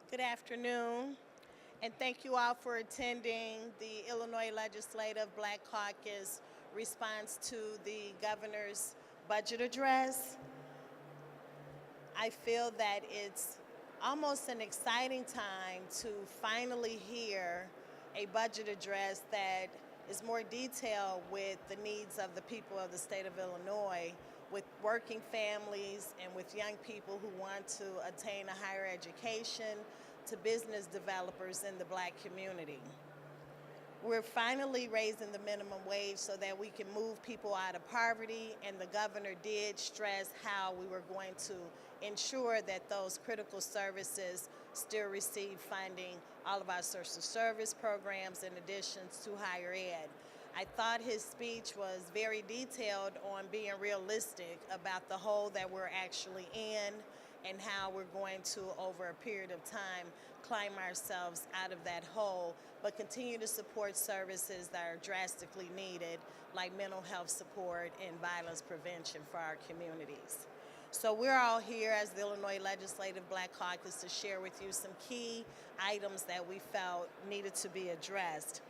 Good afternoon, and thank you all for attending the Illinois Legislative Black Caucus response to the governor's budget address. I feel that it's almost an exciting time to finally hear a budget address that is more detailed with the needs of the people of the state of Illinois, with working families and with young people who want to attain a higher education, to business developers in the black community. We're finally raising the minimum wage so that we can move people out of poverty, and the governor did stress how we were going to ensure that those critical services still receive funding, all of our social service programs in addition to higher ed. I thought his speech was very detailed on being realistic about the hole that we're actually in and how we're going to, over a period of time, climb ourselves out of that hole, but continue to support services that are drastically needed, like mental health support and violence prevention for our communities. So we're all here as the Illinois Legislative Black Caucus to share with you some key items that we felt needed to be addressed.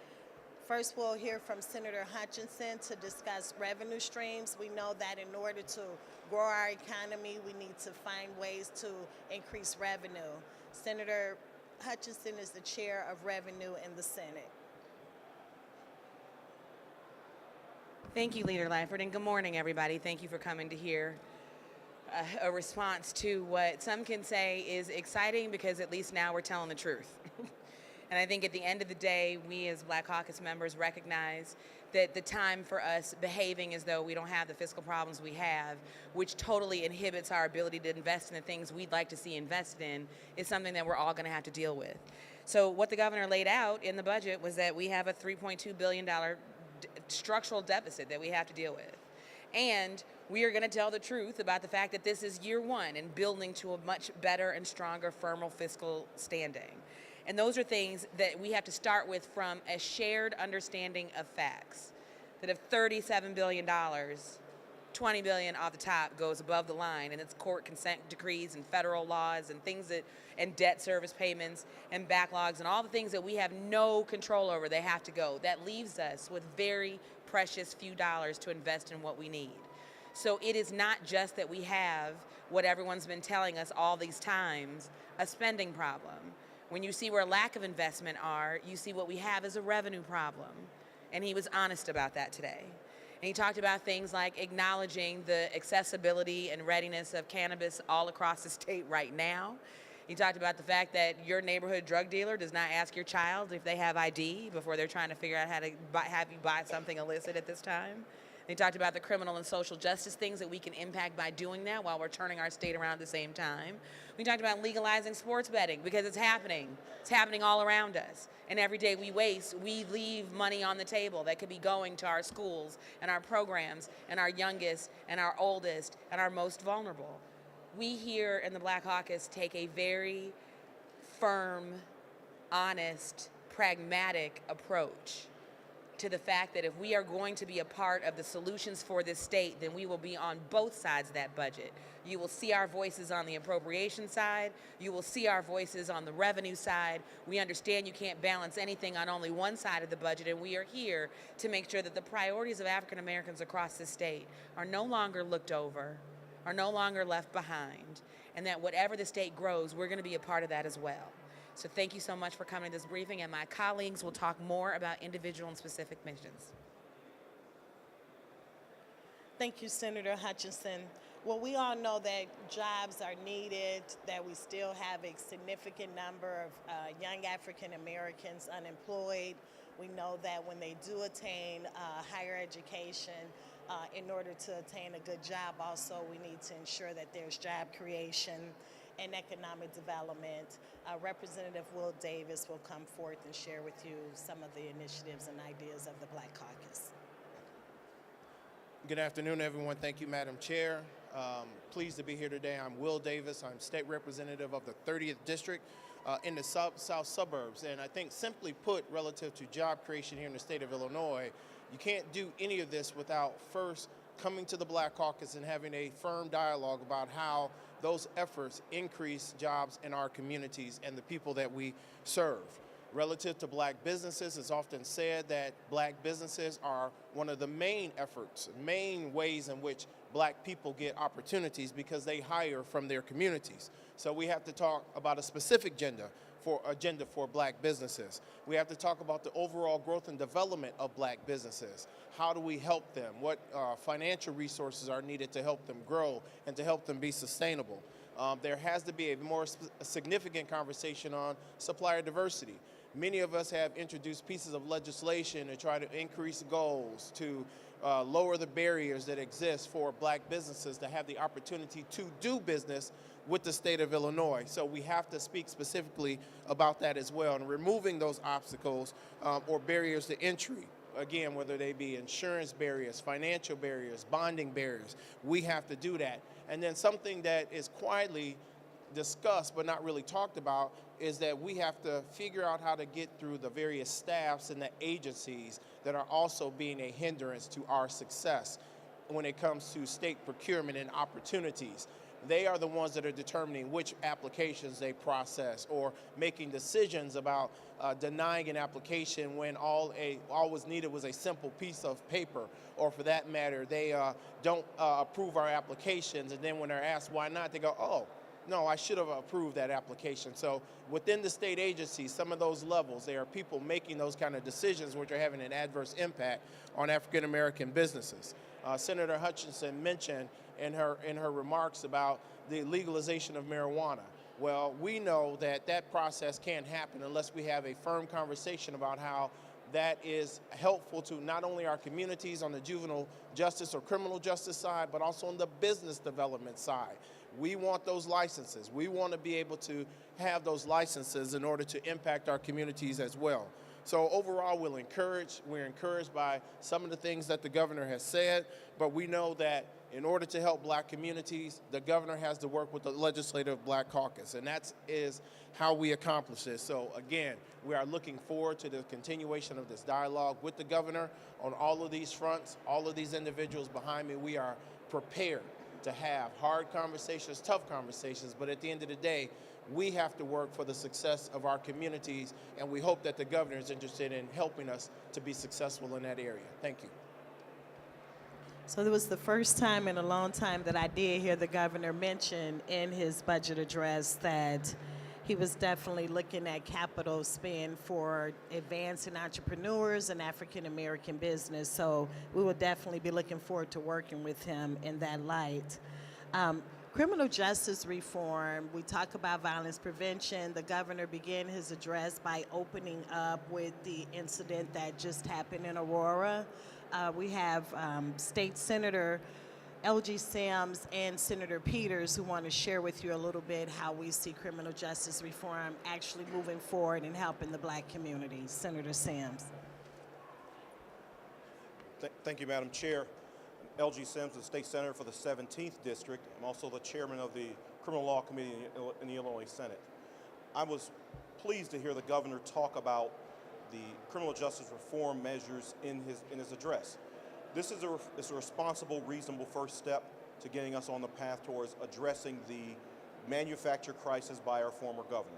First, we'll hear from Senator Hutchinson to discuss revenue streams. We know that in order to grow our economy, we need to find ways to increase revenue. Senator Hutchinson is the chair of Revenue in the Senate. Thank you, Leader Lafford, and good morning, everybody. Thank you for coming to hear a response to what some can say is exciting because at least now we're telling the truth. And I think at the end of the day, we as Black Caucus members recognize that the time for us behaving as though we don't have the fiscal problems we have, which totally inhibits our ability to invest in the things we'd like to see invested in, is something that we're all going to have to deal with. So what the governor laid out in the budget was that we have a $3.2 billion structural deficit that we have to deal with. And we are going to tell the truth about the fact that this is year one in building to a much better and stronger, firmer fiscal standing. And those are things that we have to start with from a shared understanding of facts. That of $37 billion, $20 billion off the top goes above the line, and it's court consent decrees and federal laws and things and debt service payments and backlogs and all the things that we have no control over. They have to go. That leaves us with very precious few dollars to invest in what we need. So it is not just that we have what everyone's been telling us all these times, a spending problem. When you see where lack of investment are, you see what we have is a revenue problem. And he was honest about that today. And he talked about things like acknowledging the accessibility and readiness of cannabis all across the state right now. He talked about the fact that your neighborhood drug dealer does not ask your child if they have ID before they're trying to figure out how to have you buy something illicit at this time. They talked about the criminal and social justice things that we can impact by doing that while we're turning our state around at the same time. We talked about legalizing sports betting because it's happening. It's happening all around us. And every day we waste, we leave money on the table that could be going to our schools and our programs and our youngest and our oldest and our most vulnerable. We here in the Black Caucus take a very firm, honest, pragmatic approach to the fact that if we are going to be a part of the solutions for this state, then we will be on both sides of that budget. You will see our voices on the appropriation side. You will see our voices on the revenue side. We understand you can't balance anything on only one side of the budget, and we are here to make sure that the priorities of African Americans across this state are no longer looked over, are no longer left behind, and that whatever the state grows, we're going to be a part of that as well. So thank you so much for coming to this briefing, and my colleagues will talk more about individual and specific missions. Thank you, Senator Hutchinson. Well, we all know that jobs are needed, that we still have a significant number of young African Americans unemployed. We know that when they do attain higher education, in order to attain a good job, also we need to ensure that there's job creation and economic development. Representative Will Davis will come forth and share with you some of the initiatives and ideas of the Black Caucus. Good afternoon, everyone. Thank you, Madam Chair. Pleased to be here today. I'm Will Davis. I'm state representative of the 30th District in the south suburbs. And I think simply put, relative to job creation here in the state of Illinois, you can't do any of this without first coming to the Black Caucus and having a firm dialogue about how those efforts increase jobs in our communities and the people that we serve. Relative to black businesses, it's often said that black businesses are one of the main efforts, main ways in which black people get opportunities because they hire from their communities. So we have to talk about a specific agenda for black businesses. We have to talk about the overall growth and development of black businesses. How do we help them? What financial resources are needed to help them grow and to help them be sustainable? There has to be a more significant conversation on supplier diversity. Many of us have introduced pieces of legislation to try to increase goals, to lower the barriers that exist for black businesses to have the opportunity to do business with the state of Illinois. So we have to speak specifically about that as well, and removing those obstacles or barriers to entry. Again, whether they be insurance barriers, financial barriers, bonding barriers, we have to do that. And then something that is quietly discussed but not really talked about is that we have to figure out how to get through the various staffs and the agencies that are also being a hindrance to our success when it comes to state procurement and opportunities. They are the ones that are determining which applications they process or making decisions about denying an application when all was needed was a simple piece of paper, or for that matter, they don't approve our applications, and then when they're asked why not, they go, oh, no, I should have approved that application. So within the state agencies, some of those levels, there are people making those kind of decisions which are having an adverse impact on African American businesses. Senator Hutchinson mentioned in her remarks about the legalization of marijuana. Well, we know that that process can't happen unless we have a firm conversation about how that is helpful to not only our communities on the juvenile justice or criminal justice side, but also on the business development side. We want those licenses. We want to be able to have those licenses in order to impact our communities as well. So overall, we're encouraged by some of the things that the governor has said, but we know that in order to help black communities, the governor has to work with the legislative Black Caucus, and that is how we accomplish this. So again, we are looking forward to the continuation of this dialogue with the governor on all of these fronts, all of these individuals behind me. We are prepared to have hard conversations, tough conversations, but at the end of the day, we have to work for the success of our communities, and we hope that the governor is interested in helping us to be successful in that area. Thank you. So it was the first time in a long time that I did hear the governor mention in his budget address that he was definitely looking at capital spend for advancing entrepreneurs and African American business. So we will definitely be looking forward to working with him in that light. Criminal justice reform, we talk about violence prevention. The governor began his address by opening up with the incident that just happened in Aurora. We have State Senator L.G. Sims and Senator Peters who want to share with you a little bit how we see criminal justice reform actually moving forward and helping the black community. Senator Sims. Thank you, Madam Chair. L.G. Sims, the State Senator for the 17th District. I'm also the chairman of the Criminal Law Committee in the Illinois Senate. I was pleased to hear the governor talk about the criminal justice reform measures in his address. This is a responsible, reasonable first step to getting us on the path towards addressing the manufactured crisis by our former governor.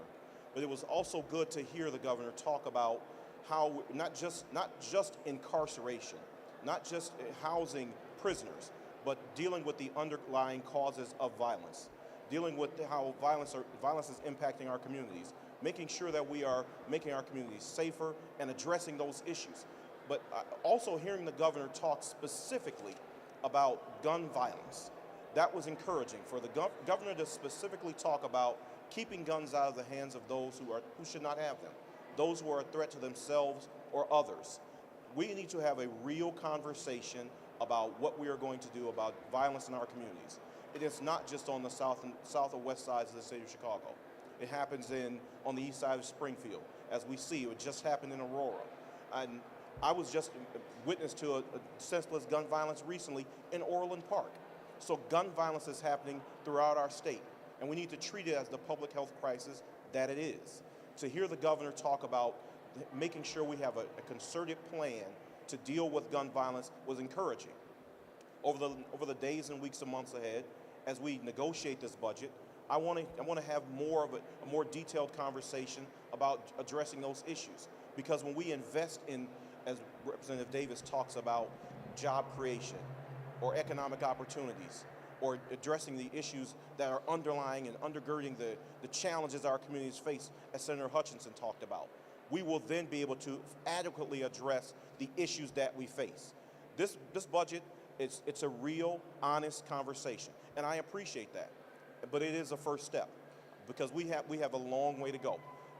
But it was also good to hear the governor talk about how not just incarceration, not just housing prisoners, but dealing with the underlying causes of violence, dealing with how violence is impacting our communities, making sure that we are making our communities safer and addressing those issues. But also hearing the governor talk specifically about gun violence, that was encouraging for the governor to specifically talk about keeping guns out of the hands of those who should not have them, those who are a threat to themselves or others. We need to have a real conversation about what we are going to do about violence in our communities. It is not just on the south or west sides of the city of Chicago. It happens on the east side of Springfield, as we see. It just happened in Aurora. And I was just witness to a senseless gun violence recently in Orland Park. So gun violence is happening throughout our state, and we need to treat it as the public health crisis that it is. To hear the governor talk about making sure we have a concerted plan to deal with gun violence was encouraging. Over the days and weeks and months ahead, as we negotiate this budget, I want to have more of a more detailed conversation about addressing those issues. Because when we invest in, as Representative Davis talks about, job creation or economic opportunities, or addressing the issues that are underlying and undergirding the challenges our communities face, as Senator Hutchinson talked about, we will then be able to adequately address the issues that we face. This budget, it's a real, honest conversation, and I appreciate that. But it is a first step, because we have a long way to go,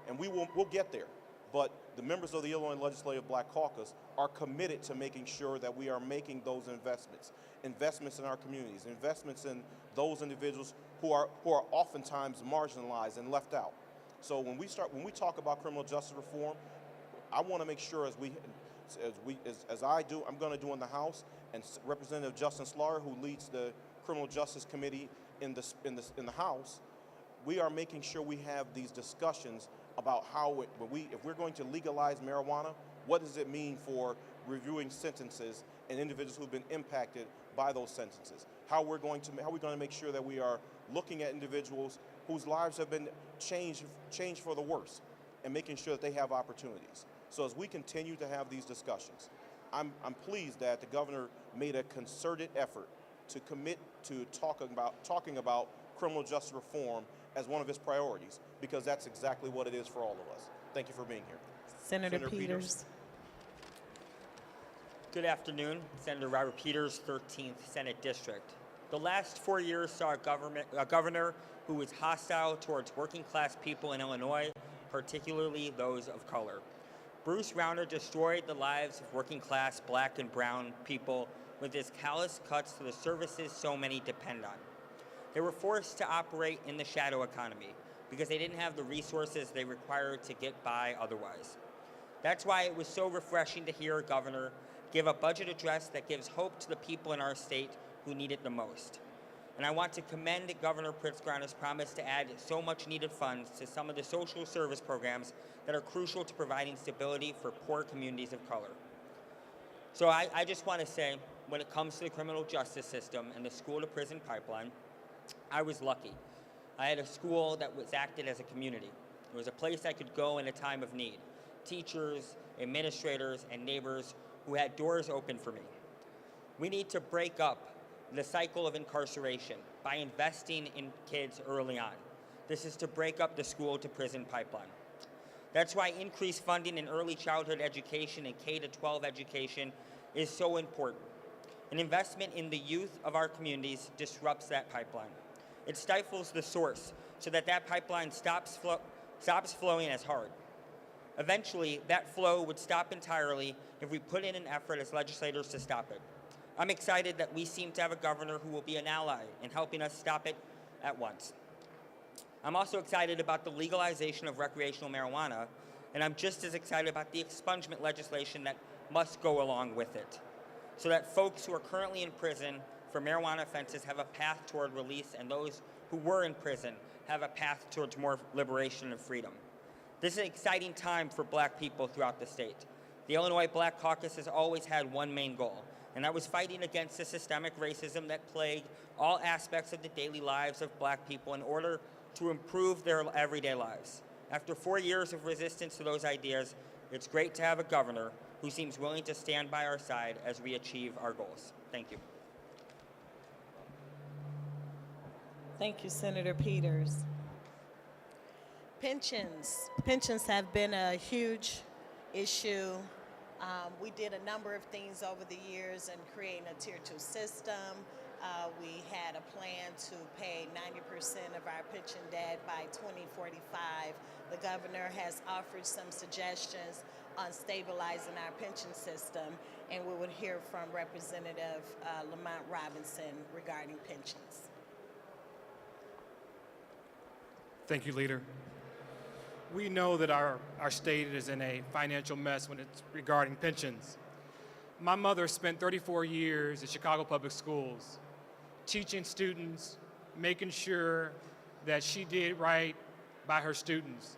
and we'll get there. But the members of the Illinois Legislative Black Caucus are committed to making sure that we are making those investments in our communities, investments in those individuals who are oftentimes marginalized and left out. So when we talk about criminal justice reform, I want to make sure as I do, I'm going to do in the House, and Representative Justin Slaughter, who leads the Criminal Justice Committee in the House, we are making sure we have these discussions about how if we're going to legalize marijuana, what does it mean for reviewing sentences and individuals who've been impacted by those sentences? How are we going to make sure that we are looking at individuals whose lives have been changed for the worse, and making sure that they have opportunities. So as we continue to have these discussions, I'm pleased that the governor made a concerted effort to commit to talking about criminal justice reform as one of his priorities, because that's exactly what it is for all of us. Thank you for being here. Senator Peters. Good afternoon. Senator Robert Peters, 13th Senate District. The last 4 years saw a governor who was hostile towards working class people in Illinois, particularly those of color. Bruce Rauner destroyed the lives of working class black and brown people with his callous cuts to the services so many depend on. They were forced to operate in the shadow economy because they didn't have the resources they required to get by otherwise. That's why it was so refreshing to hear a governor give a budget address that gives hope to the people in our state who need it the most. And I want to commend Governor Pritzker on his promise to add so much needed funds to some of the social service programs that are crucial to providing stability for poor communities of color. So I just want to say, when it comes to the criminal justice system and the school-to-prison pipeline, I was lucky. I had a school that was acted as a community. It was a place I could go in a time of need. Teachers, administrators, and neighbors who had doors open for me. We need to break up the cycle of incarceration by investing in kids early on. This is to break up the school-to-prison pipeline. That's why increased funding in early childhood education and K-12 education is so important. An investment in the youth of our communities disrupts that pipeline. It stifles the source so that pipeline stops flowing as hard. Eventually, that flow would stop entirely if we put in an effort as legislators to stop it. I'm excited that we seem to have a governor who will be an ally in helping us stop it at once. I'm also excited about the legalization of recreational marijuana, and I'm just as excited about the expungement legislation that must go along with it, so that folks who are currently in prison for marijuana offenses have a path toward release, and those who were in prison have a path towards more liberation and freedom. This is an exciting time for black people throughout the state. The Illinois Black Caucus has always had one main goal, and that was fighting against the systemic racism that plagued all aspects of the daily lives of black people in order to improve their everyday lives. After 4 years of resistance to those ideas, it's great to have a governor who seems willing to stand by our side as we achieve our goals. Thank you. Thank you, Senator Peters. Pensions. Pensions have been a huge issue. We did a number of things over the years in creating a Tier 2 system. We had a plan to pay 90% of our pension debt by 2045. The governor has offered some suggestions on stabilizing our pension system, and we would hear from Representative Lamont Robinson regarding pensions. Thank you, Leader. We know that our state is in a financial mess when it's regarding pensions. My mother spent 34 years at Chicago Public Schools, teaching students, making sure that she did right by her students.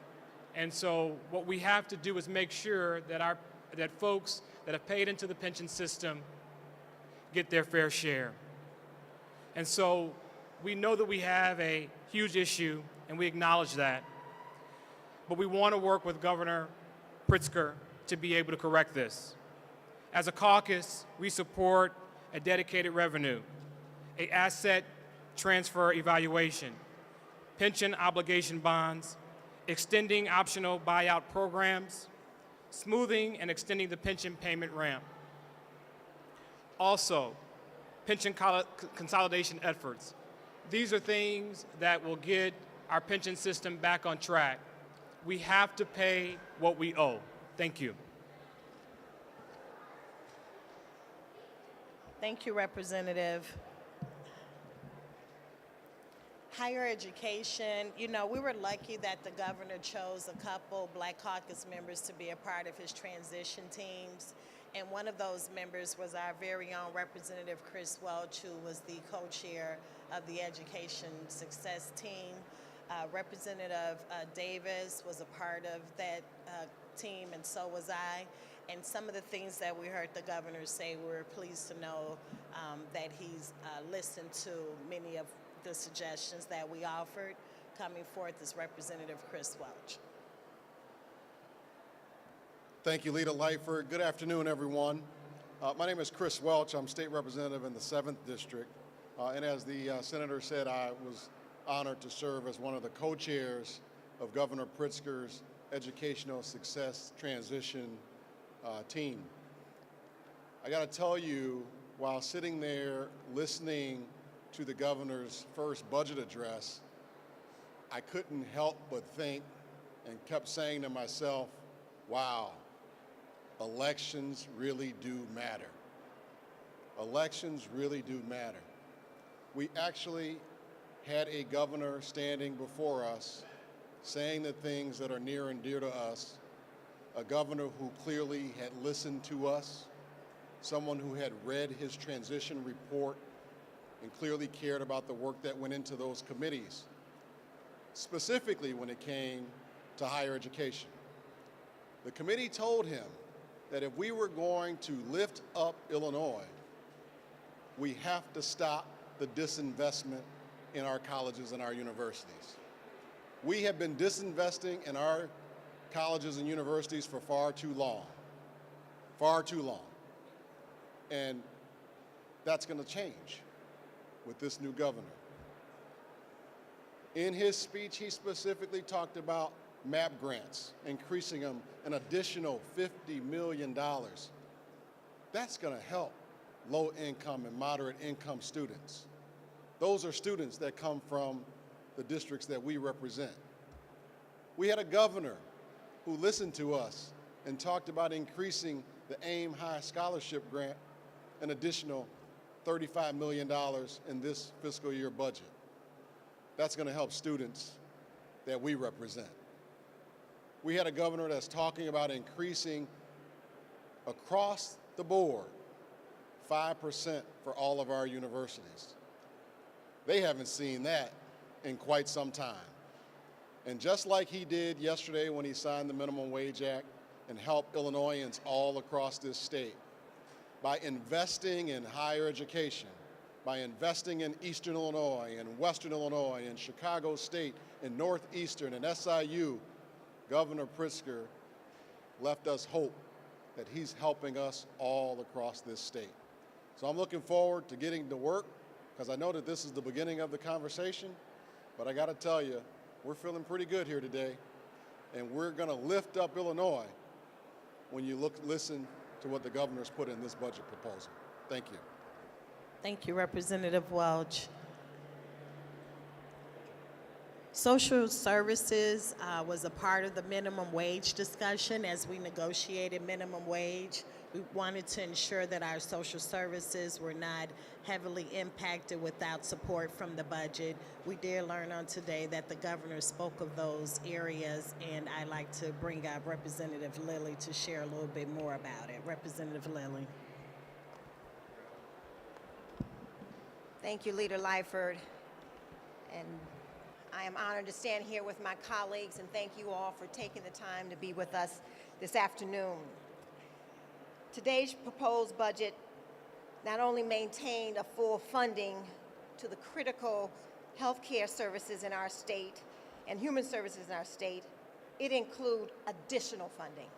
And so what we have to do is make sure that that folks that have paid into the pension system get their fair share. And so We know that we have a huge issue, and we acknowledge that. But we want to work with Governor Pritzker to be able to correct this. As a caucus, we support a dedicated revenue, an asset transfer evaluation, pension obligation bonds, extending optional buyout programs, smoothing and extending the pension payment ramp. Also, pension consolidation efforts. These are things that will get our pension system back on track. We have to pay what we owe. Thank you. Thank you, Representative. Higher education, you know, we were lucky that the governor chose a couple Black Caucus members to be a part of his transition teams. And one of those members was our very own Representative Chris Welch, who was the co-chair of the Education Success Team. Representative Davis was a part of that team, and so was I. And some of the things that we heard the governor say, we're pleased to know that he's listened to many of the suggestions that we offered. Coming forth is Representative Chris Welch. Thank you, Leader Lightford. Good afternoon, everyone. My name is Chris Welch. I'm state representative in the 7th District. And as the senator said, I was honored to serve as one of the co-chairs of Governor Pritzker's Educational Success Transition team. I got to tell you, while sitting there listening to the governor's first budget address, I couldn't help but think and kept saying to myself, wow, elections really do matter. Elections really do matter. We actually had a governor standing before us saying the things that are near and dear to us, a governor who clearly had listened to us, someone who had read his transition report and clearly cared about the work that went into those committees, specifically when it came to higher education. The committee told him that if we were going to lift up Illinois, we have to stop the disinvestment in our colleges and our universities. We have been disinvesting in our colleges and universities for far too long. And that's going to change with this new governor. In his speech, he specifically talked about MAP grants, increasing them an additional $50 million. That's going to help low-income and moderate-income students. Those are students that come from the districts that we represent. We had a governor who listened to us and talked about increasing the AIM High Scholarship Grant an additional $35 million in this fiscal year budget. That's going to help students that we represent. We had a governor that's talking about increasing across the board 5% for all of our universities. They haven't seen that in quite some time. And just like he did yesterday when he signed the Minimum Wage Act and helped Illinoisans all across this state, by investing in higher education, by investing in Eastern Illinois and Western Illinois and Chicago State and Northeastern and SIU, Governor Pritzker left us hope that he's helping us all across this state. So I'm looking forward to getting to work, because I know that this is the beginning of the conversation, but I got to tell you, we're feeling pretty good here today, and we're going to lift up Illinois when you listen to what the governor's put in this budget proposal. Thank you. Thank you, Representative Welch. Social services was a part of the minimum wage discussion as we negotiated minimum wage. We wanted to ensure that our social services were not heavily impacted without support from the budget. We did learn on today that the governor spoke of those areas, and I'd like to bring up Representative Lilly to share a little bit more about it. Representative Lilly. Thank you, Leader Lightford. And I am honored to stand here with my colleagues, and thank you all for taking the time to be with us this afternoon. Today's proposed budget not only maintained a full funding to the critical healthcare services in our state and human services in our state, it includes additional funding.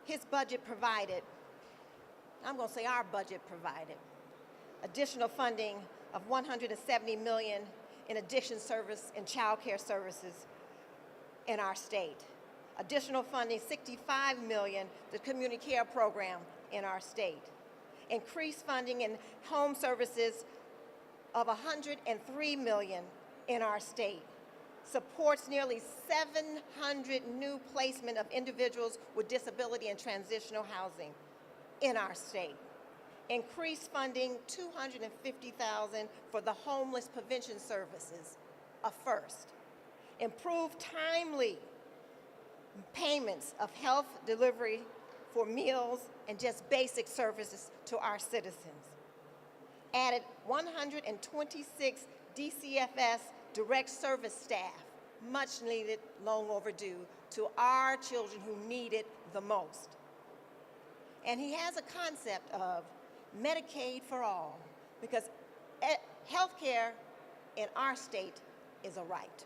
His budget provided, I'm going to say our budget provided, additional funding of $170 million in addiction service and child care services in our state. Additional funding, $65 million, the community care program in our state. Increased funding in home services of $103 million in our state. Supports nearly 700 new placement of individuals with disability and transitional housing in our state. Increased funding, $250,000 for the homeless prevention services, a first. Improved timely payments of health delivery for meals and just basic services to our citizens. Added 126 DCFS direct service staff, much needed, long overdue, to our children who need it the most. And he has a concept of Medicaid for all, because health care in our state is a right.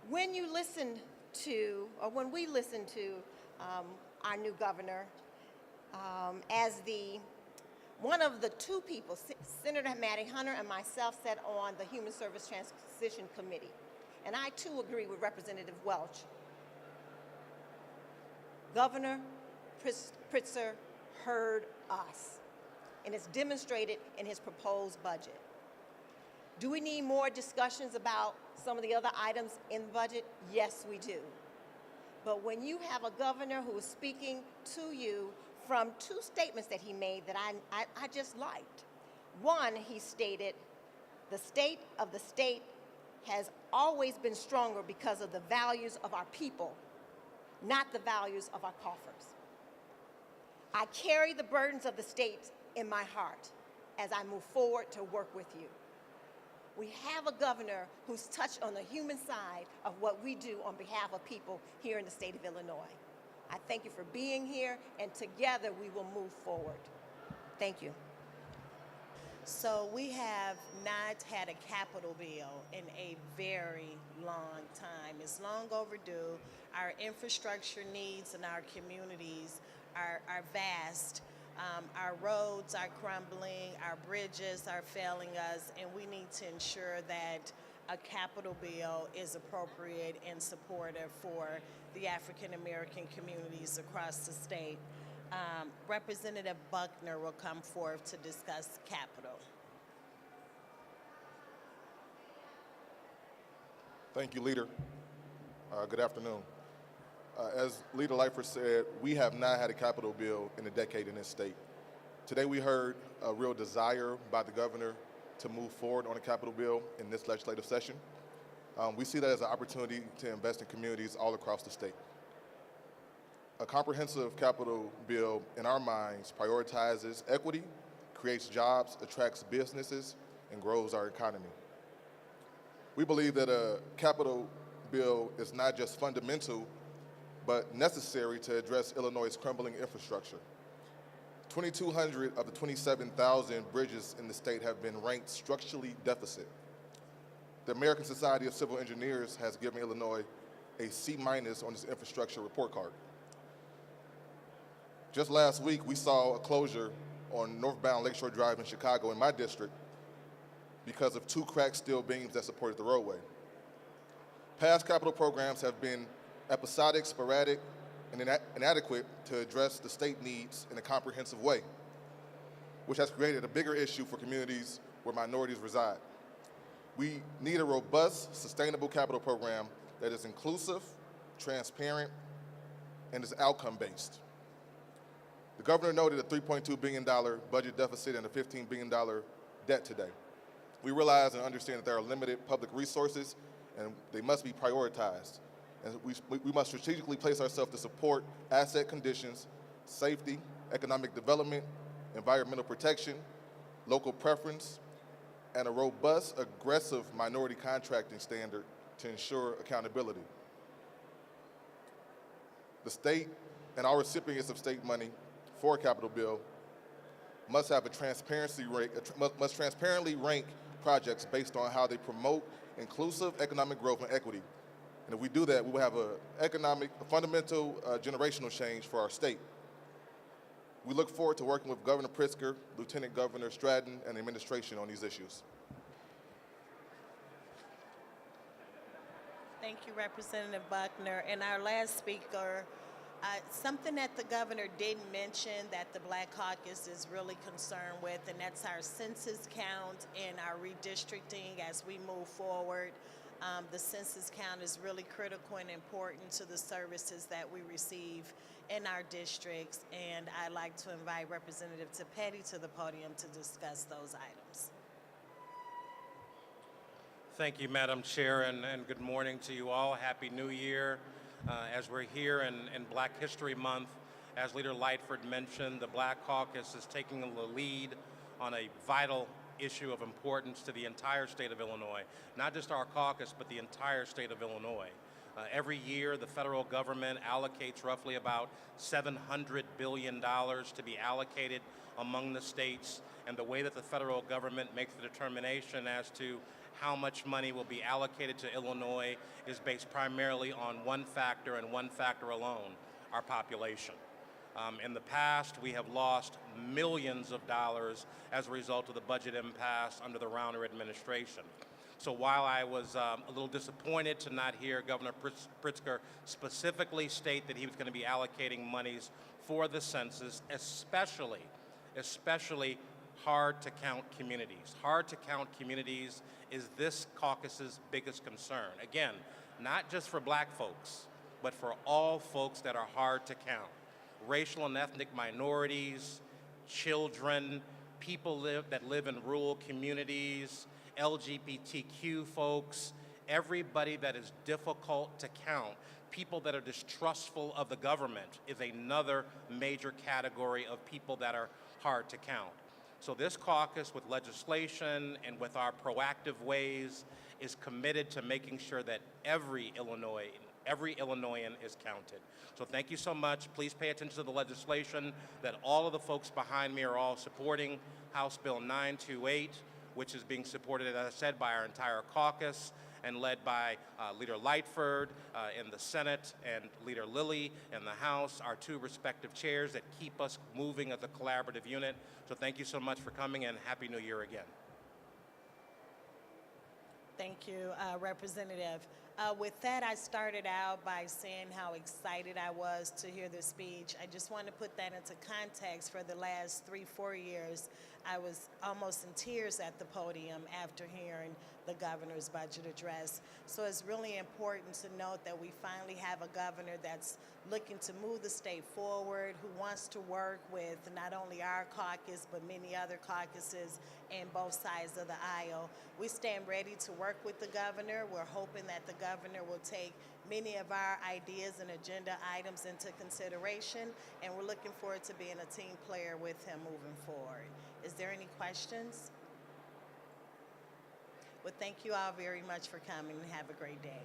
When you listen to, or when we listen to our new governor, as one of the two people, Senator Maddie Hunter and myself, sat on the Human Service Transition Committee, and I too agree with Representative Welch. Governor Pritzker heard us, and it's demonstrated in his proposed budget. Do we need more discussions about some of the other items in the budget? Yes, we do. But when you have a governor who is speaking to you from two statements that he made that I just liked. One, he stated, the state of the state has always been stronger because of the values of our people, not the values of our coffers. I carry the burdens of the state in my heart as I move forward to work with you. We have a governor who's touched on the human side of what we do on behalf of people here in the state of Illinois. I thank you for being here, and together we will move forward. Thank you. So we have not had a capital bill in a very long time. It's long overdue. Our infrastructure needs in our communities are vast. Our roads are crumbling, our bridges are failing us, and we need to ensure that a capital bill is appropriate and supportive for the African American communities across the state. Representative Buckner will come forth to discuss capital. Thank you, Leader. Good afternoon. As Leader Lightfoot said, we have not had a capital bill in a decade in this state. Today we heard a real desire by the governor to move forward on a capital bill in this legislative session. We see that as an opportunity to invest in communities all across the state. A comprehensive capital bill, in our minds, prioritizes equity, creates jobs, attracts businesses, and grows our economy. We believe that a capital bill is not just fundamental, but necessary to address Illinois' crumbling infrastructure. 2,200 of the 27,000 bridges in the state have been ranked structurally deficit. The American Society of Civil Engineers has given Illinois a C- on its infrastructure report card. Just last week, we saw a closure on northbound Lakeshore Drive in Chicago, in my district, because of two cracked steel beams that supported the roadway. Past capital programs have been episodic, sporadic, and inadequate to address the state needs in a comprehensive way, which has created a bigger issue for communities where minorities reside. We need a robust, sustainable capital program that is inclusive, transparent, and is outcome-based. The governor noted a $3.2 billion budget deficit and a $15 billion debt today. We realize and understand that there are limited public resources and they must be prioritized. And we must strategically place ourselves to support asset conditions, safety, economic development, environmental protection, local preference, and a robust, aggressive minority contracting standard to ensure accountability. The state and our recipients of state money for a capital bill must have must transparently rank projects based on how they promote inclusive economic growth and equity. And if we do that, we will have a fundamental generational change for our state. We look forward to working with Governor Pritzker, Lieutenant Governor Stratton, and the administration on these issues. Thank you, Representative Buckner. And our last speaker, something that the governor didn't mention that the Black Caucus is really concerned with, and that's our census count and our redistricting as we move forward. The census count is really critical and important to the services that we receive in our districts, and I'd like to invite Representative Petty to the podium to discuss those items. Thank you, Madam Chair, and good morning to you all. Happy New Year. As we're here in Black History Month, as Leader Lightford mentioned, the Black Caucus is taking the lead on a vital issue of importance to the entire state of Illinois. Not just our caucus, but the entire state of Illinois. Every year, the federal government allocates roughly about $700 billion to be allocated among the states, and the way that the federal government makes the determination as to how much money will be allocated to Illinois is based primarily on one factor and one factor alone, our population. In the past, we have lost millions of dollars as a result of the budget impasse under the Rauner administration. So while I was a little disappointed to not hear Governor Pritzker specifically state that he was going to be allocating monies for the census, especially hard to count communities. Hard to count communities is this caucus's biggest concern. Again, not just for Black folks, but for all folks that are hard to count. Racial and ethnic minorities, children, people that live in rural communities, LGBTQ folks, everybody that is difficult to count, people that are distrustful of the government is another major category of people that are hard to count. So this caucus, with legislation and with our proactive ways, is committed to making sure that every Illinoisan is counted. So thank you so much. Please pay attention to the legislation that all of the folks behind me are all supporting. House Bill 928, which is being supported, as I said, by our entire caucus and led by Leader Lightford in the Senate and Leader Lilly in the House, our two respective chairs that keep us moving as a collaborative unit. So thank you so much for coming, and Happy New Year again. Thank you, Representative. With that, I started out by saying how excited I was to hear the speech. I just want to put that into context. For the last 3-4 years, I was almost in tears at the podium after hearing the governor's budget address. So it's really important to note that we finally have a governor that's looking to move the state forward, who wants to work with not only our caucus, but many other caucuses in both sides of the aisle. We stand ready to work with the governor. We're hoping that the governor will take many of our ideas and agenda items into consideration, and we're looking forward to being a team player with him moving forward. Is there any questions? Well, thank you all very much for coming, and have a great day.